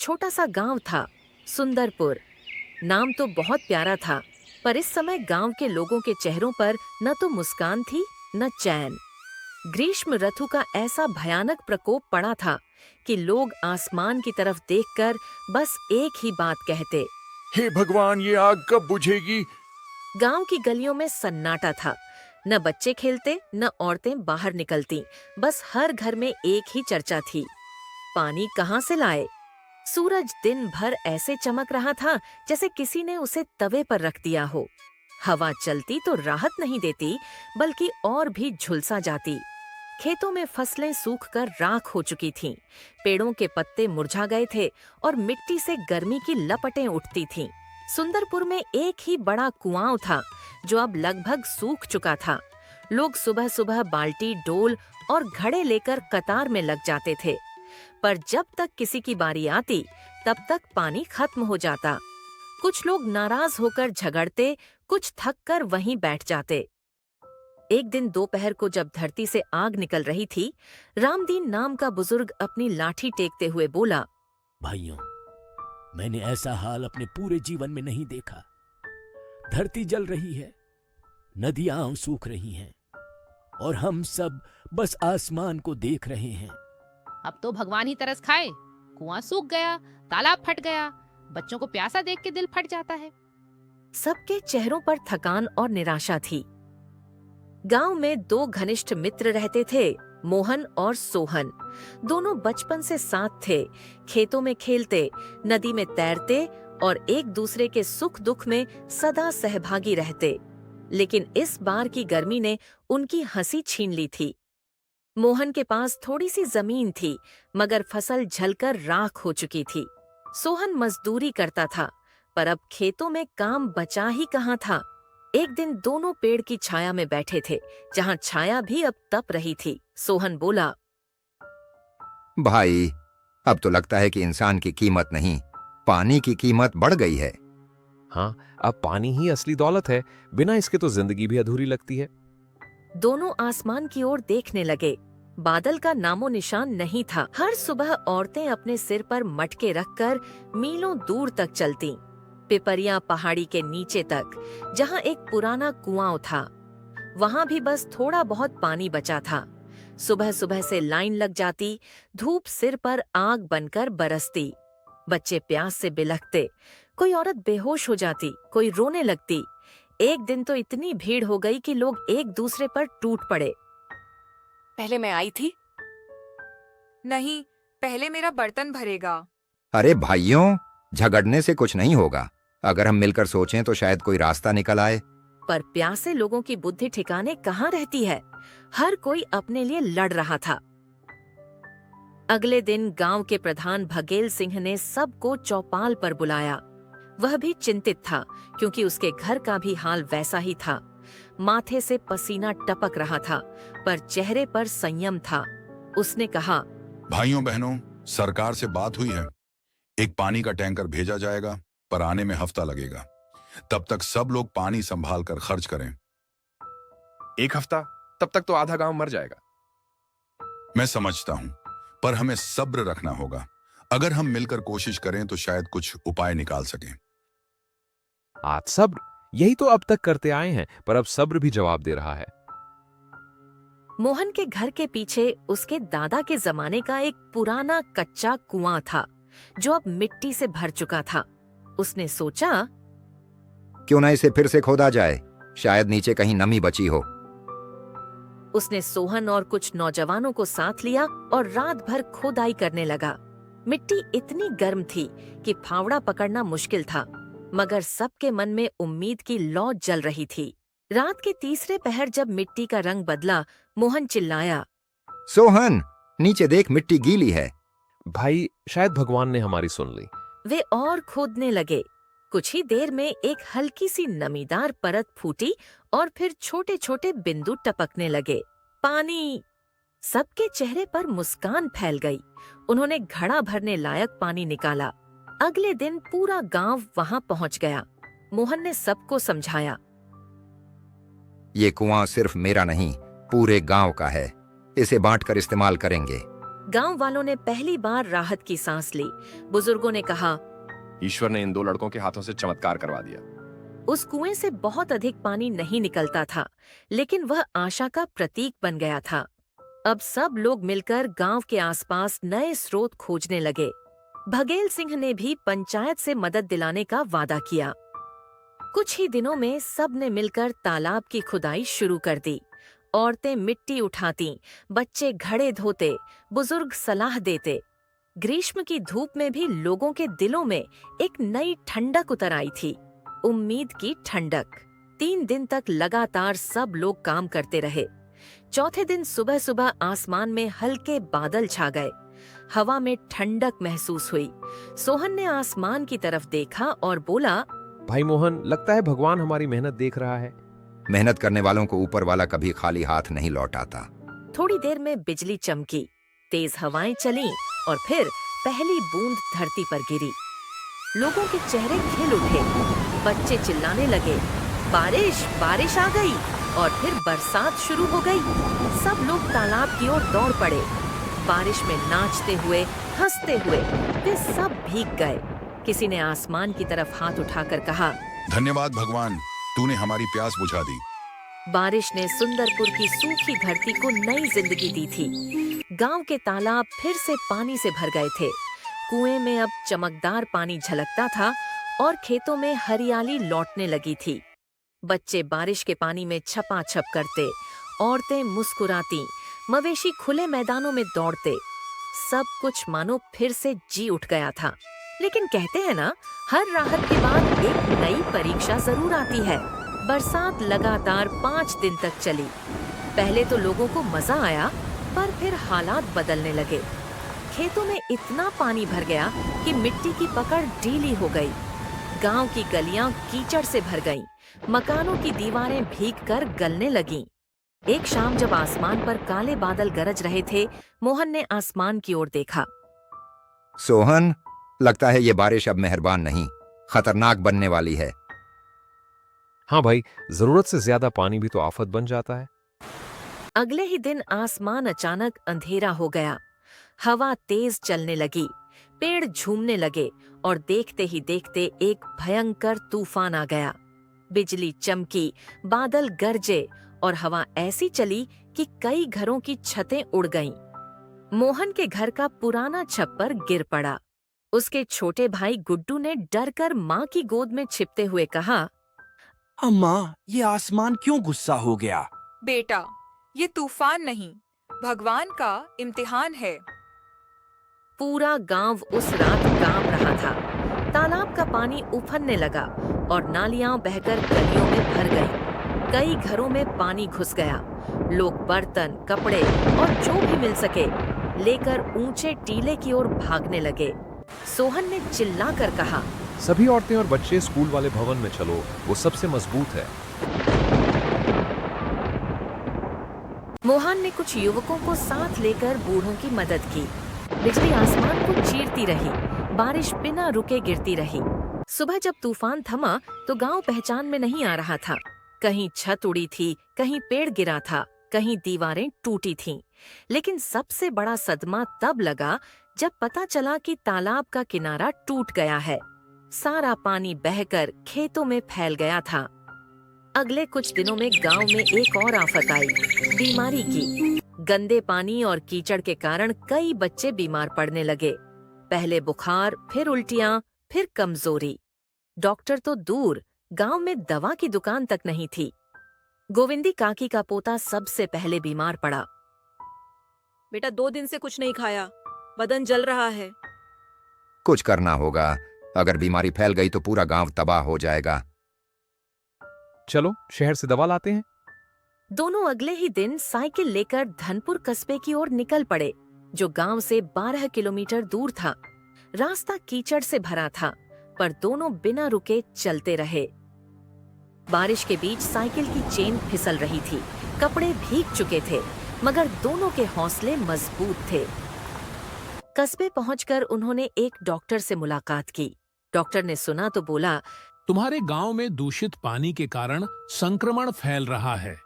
छोटा सा गांव था, सुंदरपुर। नाम तो बहुत प्यारा था, पर इस समय गांव के लोगों के चेहरों पर न तो मुस्कान थी, न चैन। ग्रीष्म ऋतु का ऐसा भयानक प्रकोप पड़ा था कि लोग आसमान की तरफ देखकर बस एक ही बात कहते। हे भगवान, ये आग कब बुझेगी? गांव की गलियों में सन्नाटा था। न बच्चे खेलते, न औरतें बाहर निकलती। बस हर घर में एक ही चर्चा थी, पानी कहाँ से लाए। सूरज दिन भर ऐसे चमक रहा था जैसे किसी ने उसे तवे पर रख दिया हो। हवा चलती तो राहत नहीं देती, बल्कि और भी झुलसा जाती। खेतों में फसलें सूखकर राख हो चुकी थीं, पेड़ों के पत्ते मुरझा गए थे और मिट्टी से गर्मी की लपटें उठती थीं। सुंदरपुर में एक ही बड़ा कुआं था जो अब लगभग सूख चुका था। लोग सुबह सुबह बाल्टी, डोल और घड़े लेकर कतार में लग जाते थे, पर जब तक किसी की बारी आती तब तक पानी खत्म हो जाता। कुछ लोग नाराज होकर झगड़ते, कुछ थक कर वहीं बैठ जाते। एक दिन दोपहर को जब धरती से आग निकल रही थी, रामदीन नाम का बुजुर्ग अपनी लाठी टेकते हुए बोला, भाइयों, मैंने ऐसा हाल अपने पूरे जीवन में नहीं देखा। धरती जल रही है, नदियां सूख रही हैं और हम सब बस आसमान को देख रहे हैं। अब तो भगवान ही तरस खाए। कुआं सूख गया, तालाब फट गया, बच्चों को प्यासा देख के दिल फट जाता है। सबके चेहरों पर थकान और निराशा थी। गांव में दो घनिष्ठ मित्र रहते थे, मोहन और सोहन। दोनों बचपन से साथ थे, खेतों में खेलते, नदी में तैरते और एक दूसरे के सुख दुख में सदा सहभागी रहते। लेकिन इस बार की गर्मी ने उनकी हंसी छीन ली थी। मोहन के पास थोड़ी सी जमीन थी, मगर फसल जलकर राख हो चुकी थी। सोहन मजदूरी करता था, पर अब खेतों में काम बचा ही कहाँ था। एक दिन दोनों पेड़ की छाया में बैठे थे, जहाँ छाया भी अब तप रही थी। सोहन बोला, भाई, अब तो लगता है कि इंसान की कीमत नहीं, पानी की कीमत बढ़ गई है। हाँ, अब पानी ही असली दौलत है। बिना इसके तो जिंदगी भी अधूरी लगती है। दोनों आसमान की ओर देखने लगे। बादल का नामो निशान नहीं था। हर सुबह औरतें अपने सिर पर मटके रखकर मीलों दूर तक चलतीं, पिपरिया पहाड़ी के नीचे तक, जहाँ एक पुराना कुआं था। वहाँ भी बस थोड़ा बहुत पानी बचा था। सुबह सुबह से लाइन लग जाती, धूप सिर पर आग बनकर बरसती। बच्चे प्यास से बिलखते, कोई औरत बेहोश हो जाती, कोई रोने लगती। एक दिन तो इतनी भीड़ हो गई कि लोग एक दूसरे पर टूट पड़े। पहले मैं आई थी? नहीं, पहले मेरा बर्तन भरेगा। अरे भाइयों, झगड़ने से कुछ नहीं होगा। अगर हम मिलकर सोचें तो शायद कोई रास्ता निकल आए। पर प्यासे लोगों की बुद्धि ठिकाने कहाँ रहती है। हर कोई अपने लिए लड़ रहा था। अगले दिन गांव के प्रधान भगेल सिंह ने सबको चौपाल पर बुलाया। वह भी चिंतित था, क्योंकि उसके घर का भी हाल वैसा ही था। माथे से पसीना टपक रहा था, पर चेहरे पर संयम था। उसने कहा, भाइयों बहनों, सरकार से बात हुई है। एक पानी का टैंकर भेजा जाएगा, पर आने में हफ्ता लगेगा। तब तक सब लोग पानी संभाल कर खर्च करें। एक हफ्ता? तब तक तो आधा गांव मर जाएगा। मैं समझता हूं, पर हमें सब्र रखना होगा। अगर हम मिलकर कोशिश करें तो शायद कुछ उपाय निकाल सकें। आज सब्र, यही तो अब तक करते आए हैं, पर अब सब्र भी जवाब दे रहा है। मोहन के घर के पीछे उसके दादा के जमाने का एक पुराना कच्चा कुआं था, जो अब मिट्टी से भर चुका था। उसने सोचा, क्यों ना इसे फिर से खोदा जाए, शायद नीचे कहीं नमी बची हो। उसने सोहन और कुछ नौजवानों को साथ लिया और रात भर खोदाई करने लगा। मिट्टी इतनी गर्म थी कि फावड़ा पकड़ना मुश्किल था, मगर सबके मन में उम्मीद की लौ जल रही थी। रात के तीसरे पहर जब मिट्टी का रंग बदला, मोहन चिल्लाया, सोहन, नीचे देख, मिट्टी गीली है। भाई, शायद भगवान ने हमारी सुन ली। वे और खोदने लगे। कुछ ही देर में एक हल्की सी नमीदार परत फूटी और फिर छोटे छोटे बिंदु टपकने लगे। पानी! सबके चेहरे पर मुस्कान फैल गई। उन्होंने घड़ा भरने लायक पानी निकाला। अगले दिन पूरा गांव वहां पहुंच गया। मोहन ने सबको समझाया, ये कुआं सिर्फ मेरा नहीं, पूरे गांव का है। इसे बांटकर इस्तेमाल करेंगे। गांव वालों ने पहली बार राहत की सांस ली। बुजुर्गों ने कहा, ईश्वर ने इन 2 लड़कों के हाथों से चमत्कार करवा दिया। उस कुएं से बहुत अधिक पानी नहीं निकलता था, लेकिन वह आशा का प्रतीक बन गया था। अब सब लोग मिलकर गांव के आसपास नए स्रोत खोजने लगे। भगेल सिंह ने भी पंचायत से मदद दिलाने का वादा किया। कुछ ही दिनों में सब ने मिलकर तालाब की खुदाई शुरू कर दी। औरतें मिट्टी उठाती, बच्चे घड़े धोते, बुजुर्ग सलाह देते। ग्रीष्म की धूप में भी लोगों के दिलों में एक नई ठंडक उतर आई थी, उम्मीद की ठंडक। 3 दिन तक लगातार सब लोग काम करते रहे। चौथे दिन सुबह सुबह आसमान में हल्के बादल छा गए। हवा में ठंडक महसूस हुई। सोहन ने आसमान की तरफ देखा और बोला, भाई मोहन, लगता है भगवान हमारी मेहनत देख रहा है। मेहनत करने वालों को ऊपर वाला कभी खाली हाथ नहीं लौटाता। थोड़ी देर में बिजली चमकी, तेज हवाएं चलीं और फिर पहली बूंद धरती पर गिरी। लोगों के चेहरे खिल उठे, बच्चे चिल्लाने लगे, बारिश बारिश आ गई। और फिर बरसात शुरू हो गई। सब लोग तालाब की ओर दौड़ पड़े। बारिश में नाचते हुए, हंसते हुए वे सब भीग गए। किसी ने आसमान की तरफ हाथ उठाकर कहा, धन्यवाद भगवान, तूने हमारी प्यास बुझा दी। बारिश ने सुंदरपुर की सूखी धरती को नई जिंदगी दी थी। गांव के तालाब फिर से पानी से भर गए थे। कुएं में अब चमकदार पानी झलकता था और खेतों में हरियाली लौटने लगी थी। बच्चे बारिश के पानी में छपाछप करते, औरतें मुस्कुराती, मवेशी खुले मैदानों में दौड़ते। सब कुछ मानो फिर से जी उठ गया था। लेकिन कहते हैं ना, हर राहत के बाद एक नई परीक्षा जरूर आती है। बरसात लगातार 5 दिन तक चली। पहले तो लोगों को मजा आया, पर फिर हालात बदलने लगे। खेतों में इतना पानी भर गया कि मिट्टी की पकड़ ढीली हो गई। गांव की गलियां कीचड़ से भर गईं। मकानों की दीवारें भीगकर गलने लगीं। एक शाम जब आसमान पर काले बादल गरज रहे थे, मोहन ने आसमान की ओर देखा। सोहन, लगता है ये बारिश अब मेहरबान नहीं, खतरनाक बनने वाली है। हाँ भाई, जरूरत से ज्यादा पानी भी तो आफत बन जाता है। अगले ही दिन आसमान अचानक अंधेरा हो गया। हवा तेज चलने लगी, पेड़ झूमने लगे और देखते ही देखते एक भयंकर तूफान आ गया। बिजली चमकी, बादल गरजे और हवा ऐसी चली कि कई घरों की छतें उड़ गईं। मोहन के घर का पुराना छप्पर गिर पड़ा। उसके छोटे भाई गुड्डू ने डरकर माँ की गोद में छिपते हुए कहा, अम्मा, ये आसमान क्यों गुस्सा हो गया? बेटा, ये तूफान नहीं, भगवान का इम्तिहान है। पूरा गांव उस रात कांप रहा था। तालाब का पानी उफनने लगा और नालियां बहकर गलियों में भर गईं। कई घरों में पानी घुस गया। लोग बर्तन, कपड़े और जो भी मिल सके लेकर ऊंचे टीले की ओर भागने लगे। सोहन ने चिल्लाकर कहा, सभी औरतें और बच्चे स्कूल वाले भवन में चलो, वो सबसे मजबूत है। मोहन ने कुछ युवकों को साथ लेकर बूढ़ों की मदद की। बिजली आसमान को चीरती रही, बारिश बिना रुके गिरती रही। सुबह जब तूफान थमा तो गांव पहचान में नहीं आ रहा था। कहीं छत उड़ी थी, कहीं पेड़ गिरा था, कहीं दीवारें टूटी थीं। लेकिन सबसे बड़ा सदमा तब लगा जब पता चला कि तालाब का किनारा टूट गया है। सारा पानी बहकर खेतों में फैल गया था। अगले कुछ दिनों में गांव में एक और आफत आई, बीमारी की। गंदे पानी और कीचड़ के कारण कई बच्चे बीमार पड़ने लगे। पहले बुखार, फिर उल्टियां, फिर कमजोरी। डॉक्टर तो दूर, गांव में दवा की दुकान तक नहीं थी। गोविंदी काकी का पोता सबसे पहले बीमार पड़ा। बेटा, 2 दिन से कुछ नहीं खाया, बदन जल रहा है। कुछ करना होगा, अगर बीमारी फैल गई तो पूरा गांव तबाह हो जाएगा। चलो शहर से दवा लाते हैं। दोनों अगले ही दिन साइकिल लेकर धनपुर कस्बे की ओर निकल पड़े, जो गांव से 12 किलोमीटर दूर था। रास्ता कीचड़ से भरा था, पर दोनों बिना रुके चलते रहे। बारिश के बीच साइकिल की चेन फिसल रही थी, कपड़े भीग चुके थे, मगर दोनों के हौसले मजबूत थे। कस्बे पहुंचकर उन्होंने एक डॉक्टर से मुलाकात की। डॉक्टर ने सुना तो बोला, तुम्हारे गांव में दूषित पानी के कारण संक्रमण फैल रहा है।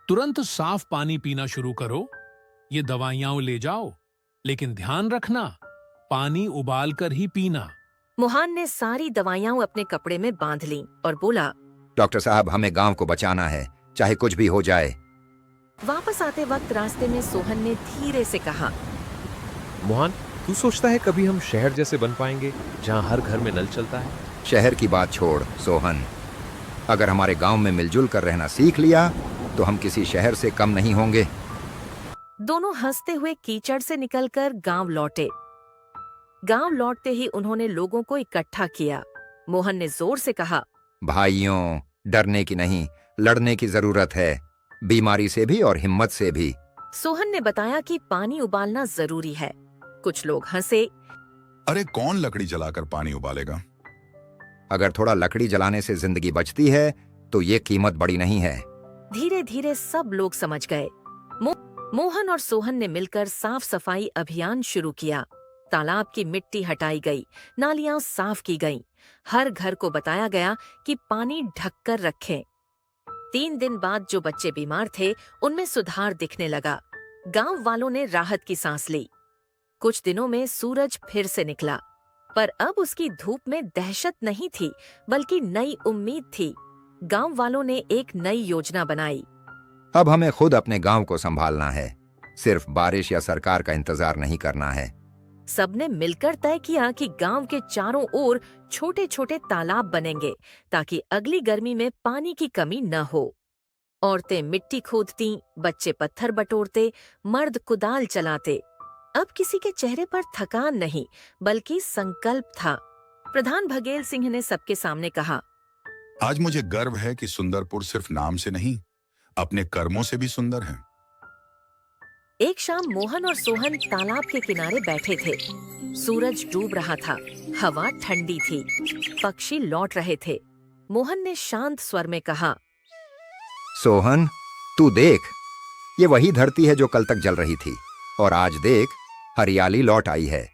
तुरंत साफ पानी पीना शुरू करो। ये दवाइयां ले जाओ, लेकिन ध्यान रखना, पानी उबाल कर ही पीना। मोहन ने सारी दवाइयां अपने कपड़े में बांध लीं और बोला, डॉक्टर साहब, हमें गांव को बचाना है, चाहे कुछ भी हो जाए। वापस आते वक्त रास्ते में सोहन ने धीरे से कहा, मोहन, तू सोचता है कभी हम शहर जैसे बन पाएंगे जहां हर घर में नल चलता है? शहर की बात छोड़ सोहन, अगर हमारे गांव में मिलजुल कर रहना सीख लिया तो हम किसी शहर से कम नहीं होंगे। दोनों हंसते हुए कीचड़ से निकलकर गांव लौटे। गांव लौटते ही उन्होंने लोगों को इकट्ठा किया। मोहन ने जोर से कहा, भाइयों, डरने की नहीं, लड़ने की जरूरत है, बीमारी से भी और हिम्मत से भी। सोहन ने बताया कि पानी उबालना जरूरी है। कुछ लोग हंसे। अरे कौन लकड़ी जलाकर पानी उबालेगा? अगर थोड़ा लकड़ी जलाने से जिंदगी बचती है तो ये कीमत बड़ी नहीं है। धीरे धीरे सब लोग समझ गए। मोहन और सोहन ने मिलकर साफ सफाई अभियान शुरू किया। तालाब की मिट्टी हटाई गई, नालियां साफ की गईं। हर घर को बताया गया कि पानी ढककर रखें। 3 दिन बाद जो बच्चे बीमार थे उनमें सुधार दिखने लगा। गांव वालों ने राहत की सांस ली। कुछ दिनों में सूरज फिर से निकला, पर अब उसकी धूप में दहशत नहीं थी, बल्कि नई उम्मीद थी। गांव वालों ने एक नई योजना बनाई। अब हमें खुद अपने गांव को संभालना है, सिर्फ बारिश या सरकार का इंतजार नहीं करना है। सबने मिलकर तय किया कि गांव के चारों ओर छोटे छोटे तालाब बनेंगे ताकि अगली गर्मी में पानी की कमी न हो। औरतें मिट्टी खोदती, बच्चे पत्थर बटोरते, मर्द कुदाल चलाते। अब किसी के चेहरे पर थकान नहीं, बल्कि संकल्प था। प्रधान भगेल सिंह ने सबके सामने कहा, आज मुझे गर्व है कि सुंदरपुर सिर्फ नाम से नहीं, अपने कर्मों से भी सुंदर है। एक शाम मोहन और सोहन तालाब के किनारे बैठे थे। सूरज डूब रहा था, हवा ठंडी थी, पक्षी लौट रहे थे। मोहन ने शांत स्वर में कहा, सोहन, तू देख, ये वही धरती है जो कल तक जल रही थी, और आज देख, हरियाली लौट आई है।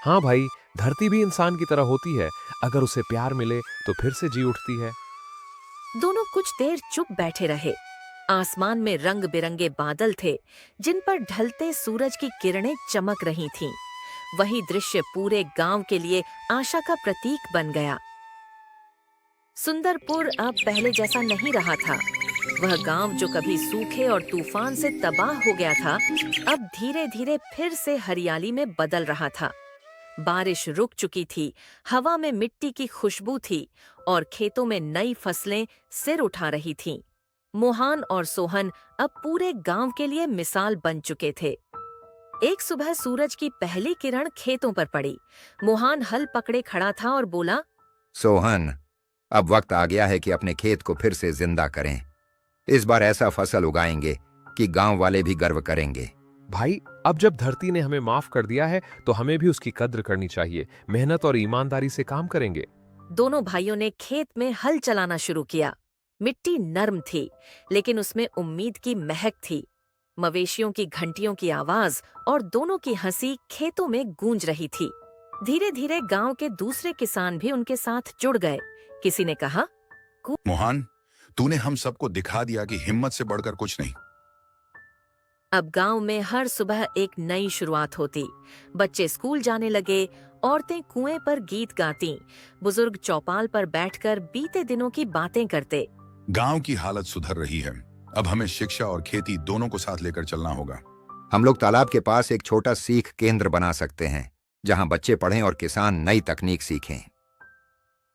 हाँ भाई, धरती भी इंसान की तरह होती है, अगर उसे प्यार मिले तो फिर से जी उठती है। दोनों कुछ देर चुप बैठे रहे। आसमान में रंग बिरंगे बादल थे, जिन पर ढलते सूरज की किरणें चमक रही थीं। वही दृश्य पूरे गांव के लिए आशा का प्रतीक बन गया। सुंदरपुर अब पहले जैसा नहीं रहा था। वह गांव जो कभी सूखे और तूफान से तबाह हो गया था, अब धीरे धीरे फिर से हरियाली में बदल रहा था। बारिश रुक चुकी थी, हवा में मिट्टी की खुशबू थी और खेतों में नई फसलें सिर उठा रही थीं। मोहन और सोहन अब पूरे गांव के लिए मिसाल बन चुके थे। एक सुबह सूरज की पहली किरण खेतों पर पड़ी। मोहन हल पकड़े खड़ा था और बोला, सोहन, अब वक्त आ गया है कि अपने खेत को फिर से जिंदा करें। इस बार ऐसा फसल उगाएंगे कि गांव वाले भी गर्व करेंगे। भाई, अब जब धरती ने हमें माफ कर दिया है तो हमें भी उसकी कद्र करनी चाहिए। मेहनत और ईमानदारी से काम करेंगे। दोनों भाइयों ने खेत में हल चलाना शुरू किया। मिट्टी नर्म थी, लेकिन उसमें उम्मीद की महक थी। मवेशियों की घंटियों की आवाज और दोनों की हंसी खेतों में गूंज रही थी। धीरे धीरे गांव के दूसरे किसान भी उनके साथ जुड़ गए। किसी ने कहा, मोहन, तूने हम सबको दिखा दिया कि हिम्मत से बढ़कर कुछ नहीं। अब गांव में हर सुबह एक नई शुरुआत होती। बच्चे स्कूल जाने लगे, औरतें कुएं पर गीत गाती, बुजुर्ग चौपाल पर बैठकर बीते दिनों की बातें करते। गांव की हालत सुधर रही है। अब हमें शिक्षा और खेती दोनों को साथ लेकर चलना होगा। हम लोग तालाब के पास एक छोटा सीख केंद्र बना सकते हैं, जहां बच्चे पढ़ें और किसान नई तकनीक सीखें।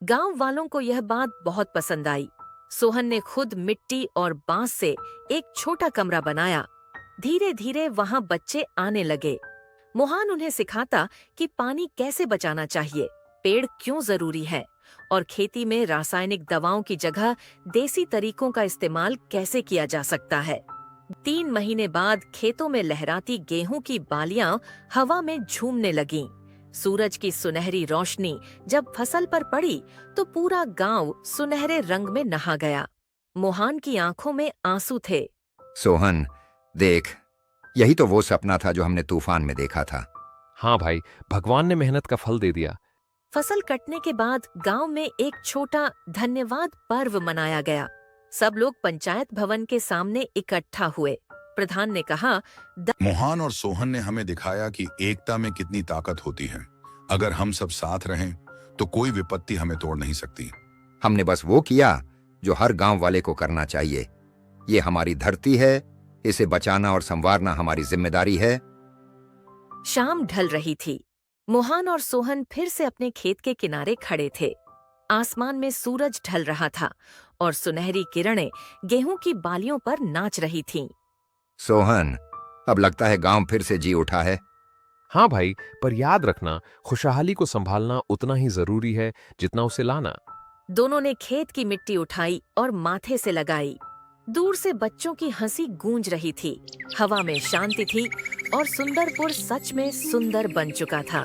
गांव वालों को यह बात बहुत पसंद आई। सोहन ने खुद मिट्टी और बांस से एक छोटा कमरा बनाया। धीरे धीरे वहां बच्चे आने लगे। मोहन उन्हें सिखाता कि पानी कैसे बचाना चाहिए, पेड़ क्यों जरूरी है और खेती में रासायनिक दवाओं की जगह देसी तरीकों का इस्तेमाल कैसे किया जा सकता है। 3 महीने बाद खेतों में लहराती गेहूं की बालियां हवा में झूमने लगीं। सूरज की सुनहरी रोशनी जब फसल पर पड़ी तो पूरा गांव सुनहरे रंग में नहा गया। मोहन की आंखों में आंसू थे। सोहन, देख, यही तो वो सपना था जो हमने तूफान में देखा था। हाँ भाई, भगवान ने मेहनत का फल दे दिया। फसल कटने के बाद गांव में एक छोटा धन्यवाद पर्व मनाया गया। सब लोग पंचायत भवन के सामने इकट्ठा हुए। प्रधान ने कहा, मोहन और सोहन ने हमें दिखाया कि एकता में कितनी ताकत होती है। अगर हम सब साथ रहें तो कोई विपत्ति हमें तोड़ नहीं सकती। हमने बस वो किया जो हर गांव वाले को करना चाहिए। ये हमारी धरती है, इसे बचाना और संवारना हमारी जिम्मेदारी है। शाम ढल रही थी। मोहन और सोहन फिर से अपने खेत के किनारे खड़े थे। आसमान में सूरज ढल रहा था और सुनहरी किरणें गेहूं की बालियों पर नाच रही थीं। सोहन, अब लगता है गांव फिर से जी उठा है। हाँ भाई, पर याद रखना, खुशहाली को संभालना उतना ही जरूरी है जितना उसे लाना। दोनों ने खेत की मिट्टी उठाई और माथे से लगाई। दूर से बच्चों की हंसी गूंज रही थी। हवा में शांति थी और सुंदरपुर सच में सुंदर बन चुका था।